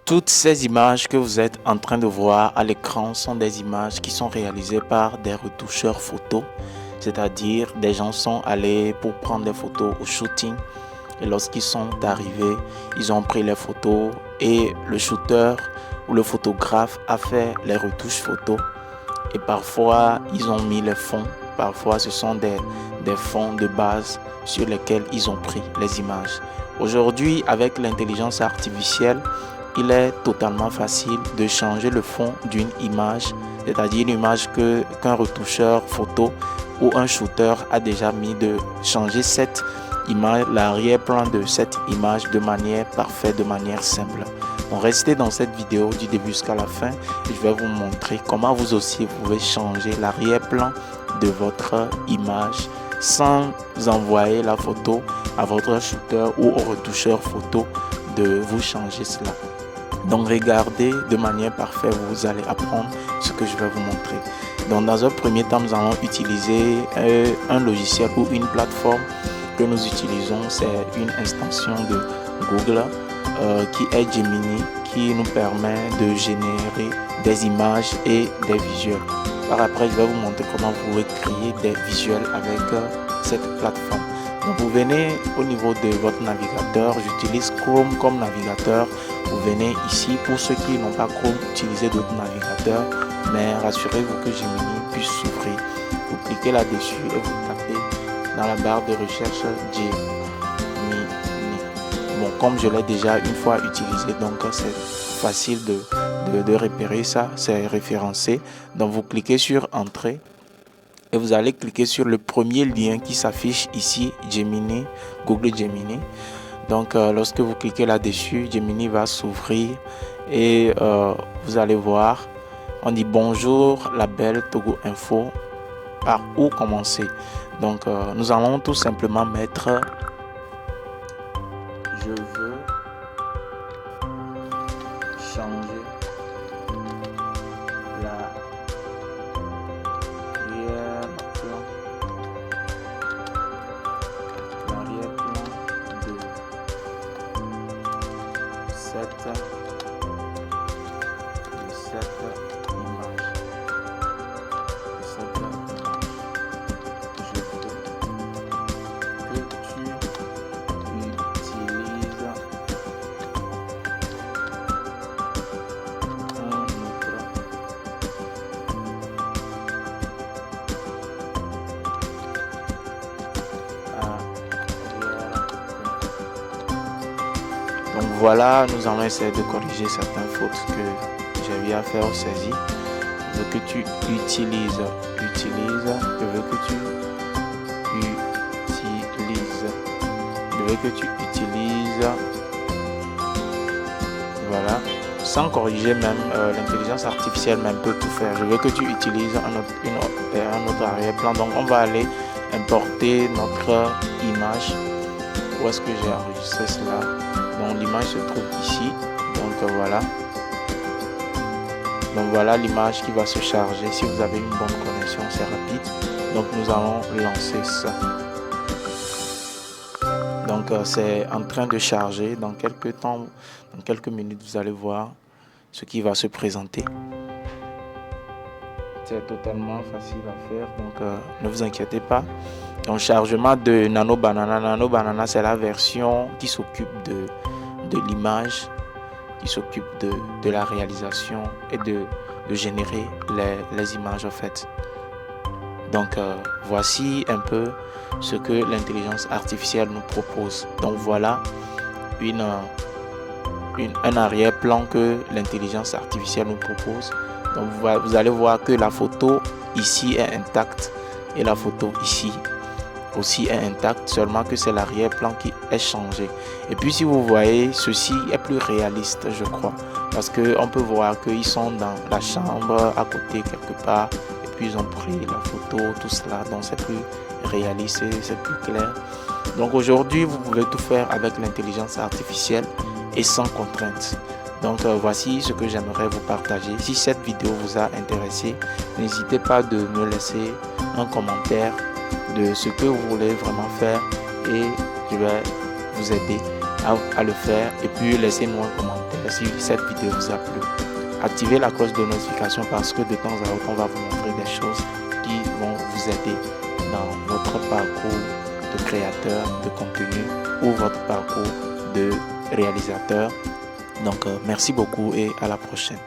Toutes ces images que vous êtes en train de voir à l'écran sont des images qui sont réalisées par des retoucheurs photos, c'est-à-dire des gens sont allés pour prendre des photos au shooting et lorsqu'ils sont arrivés, ils ont pris les photos et le shooter ou le photographe a fait les retouches photos et parfois ils ont mis les fonds, parfois ce sont des fonds de base sur lesquels ils ont pris les images. Aujourd'hui, avec l'intelligence artificielle, il est totalement facile de changer le fond d'une image, c'est-à-dire une image qu'un retoucheur photo ou un shooter a déjà mis, de changer cette image, l'arrière-plan de cette image de manière parfaite, de manière simple. Donc restez dans cette vidéo du début jusqu'à la fin et je vais vous montrer comment vous aussi vous pouvez changer l'arrière-plan de votre image sans envoyer la photo à votre shooter ou au retoucheur photo de vous changer cela. Donc regardez de manière parfaite, vous allez apprendre ce que je vais vous montrer. Donc dans un premier temps, nous allons utiliser un logiciel ou une plateforme que nous utilisons. C'est une extension de Google qui est Gemini, qui nous permet de générer des images et des visuels. Par après, je vais vous montrer comment vous pouvez créer des visuels avec cette plateforme. Donc vous venez au niveau de votre navigateur, j'utilise Chrome comme navigateur. Vous venez ici, pour ceux qui n'ont pas Chrome, utilisez d'autres navigateurs, mais rassurez-vous que Gemini puisse s'ouvrir. Vous cliquez là-dessus et vous tapez dans la barre de recherche Gemini. Bon, comme je l'ai déjà une fois utilisé, donc c'est facile de repérer ça, c'est référencé. Donc vous cliquez sur Entrée. Et vous allez cliquer sur le premier lien qui s'affiche ici, Gemini, Google Gemini. Donc lorsque vous cliquez là-dessus, Gemini va s'ouvrir et vous allez voir, on dit bonjour la belle Togo Info, par où commencer. Donc nous allons tout simplement mettre je veux changer l'arrière-plan de cette image. Je veux que tu utilises un autre Donc voilà, nous allons essayer de corriger certaines fautes que j'ai eu à faire au saisie. Je veux que tu utilises, je veux que tu utilises, je veux que tu utilises, voilà, sans corriger même, l'intelligence artificielle même peut tout faire. Je veux que tu utilises un autre arrière-plan. Donc on va aller importer notre image. Où est-ce que j'ai enregistré cela? Donc l'image se trouve ici. Donc voilà. Donc voilà l'image qui va se charger. Si vous avez une bonne connexion, c'est rapide. Donc nous allons lancer ça. Donc c'est en train de charger. Dans quelques temps, dans quelques minutes, vous allez voir ce qui va se présenter. C'est totalement facile à faire, donc ne vous inquiétez pas. Donc chargement de Nano Banana. Nano Banana, c'est la version qui s'occupe de l'image, qui s'occupe de la réalisation et de générer les images en fait. Donc voici un peu ce que l'intelligence artificielle nous propose. Donc voilà un arrière-plan que l'intelligence artificielle nous propose. Donc vous allez voir que la photo ici est intacte et la photo ici aussi est intacte, seulement que c'est l'arrière-plan qui est changé. Et puis si vous voyez, ceci est plus réaliste, je crois, parce qu'on peut voir qu'ils sont dans la chambre à côté quelque part et puis ils ont pris la photo, tout cela, donc c'est plus réaliste, c'est plus clair. Donc aujourd'hui, vous pouvez tout faire avec l'intelligence artificielle et sans contrainte. Donc voici ce que j'aimerais vous partager. Si cette vidéo vous a intéressé, n'hésitez pas de me laisser un commentaire de ce que vous voulez vraiment faire et je vais vous aider à le faire et puis laissez-nous un commentaire si cette vidéo vous a plu. Activez la cloche de notification parce que de temps à autre, on va vous montrer des choses qui vont vous aider dans votre parcours de créateur de contenu ou votre parcours de réalisateur. Donc, merci beaucoup et à la prochaine.